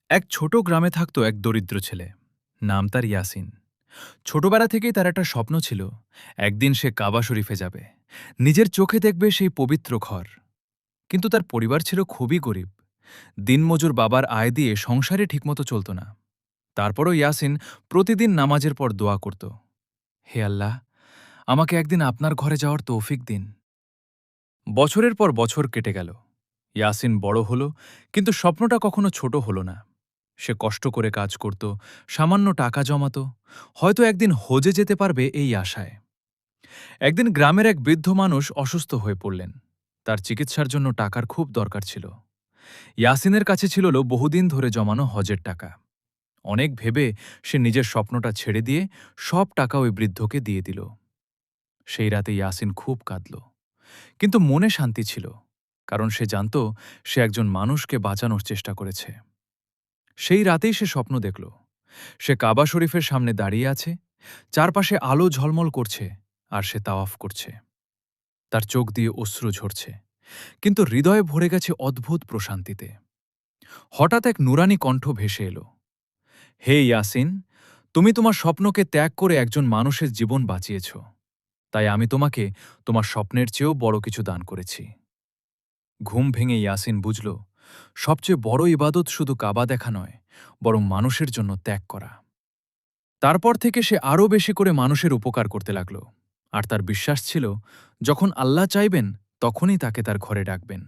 এক ছোট গ্রামে থাকত এক দরিদ্র ছেলে। নাম তার ইয়াসিন। ছোটবেলা থেকেই তার একটা স্বপ্ন ছিল, একদিন সে কাবা শরীফে যাবে, নিজের চোখে দেখবে সেই পবিত্র ঘর। কিন্তু তার পরিবার ছিল খুবই গরিব। দিনমজুর বাবার আয় দিয়ে সংসারে ঠিকমতো চলত না। তারপরও ইয়াসিন প্রতিদিন নামাজের পর দোয়া করত, হে আল্লাহ, আমাকে একদিন আপনার ঘরে যাওয়ার তৌফিক দিন। বছরের পর বছর কেটে গেল। ইয়াসিন বড় হল, কিন্তু স্বপ্নটা কখনো ছোট হল না। সে কষ্ট করে কাজ করত, সামান্য টাকা জমাত, হয়তো একদিন হজে যেতে পারবে এই আশায়। একদিন গ্রামের এক বৃদ্ধ মানুষ অসুস্থ হয়ে পড়লেন। তার চিকিৎসার জন্য টাকার খুব দরকার ছিল। ইয়াসিনের কাছে ছিল বহুদিন ধরে জমানো হজের টাকা। অনেক ভেবে সে নিজের স্বপ্নটা ছেড়ে দিয়ে সব টাকা ওই বৃদ্ধকে দিয়ে দিল। সেই রাতে ইয়াসিন খুব কাঁদল, কিন্তু মনে শান্তি ছিল, কারণ সে জানত সে একজন মানুষকে বাঁচানোর চেষ্টা করেছে। সেই রাতেই সে স্বপ্ন দেখল, সে কাবা শরীফের সামনে দাঁড়িয়ে আছে, চারপাশে আলো ঝলমল করছে, আর সে তাওয়াফ করছে। তার চোখ দিয়ে অশ্রু ঝরছে, কিন্তু হৃদয়ে ভরে গেছে অদ্ভুত প্রশান্তিতে। হঠাৎ এক নুরানি কণ্ঠ ভেসে এলো, হে ইয়াসিন, তুমি তোমার স্বপ্নকে ত্যাগ করে একজন মানুষের জীবন বাঁচিয়েছ, তাই আমি তোমাকে তোমার স্বপ্নের চেয়েও বড় কিছু দান করেছি। ঘুম ভেঙে ইয়াসিন বুঝল, সবচেয়ে বড় ইবাদত শুধু কাবা দেখা নয়, বরং মানুষের জন্য ত্যাগ করা। তারপর থেকে সে আরও বেশি করে মানুষের উপকার করতে লাগল, আর তার বিশ্বাস ছিল, যখন আল্লাহ চাইবেন তখনই তাকে তার ঘরে ডাকবেন।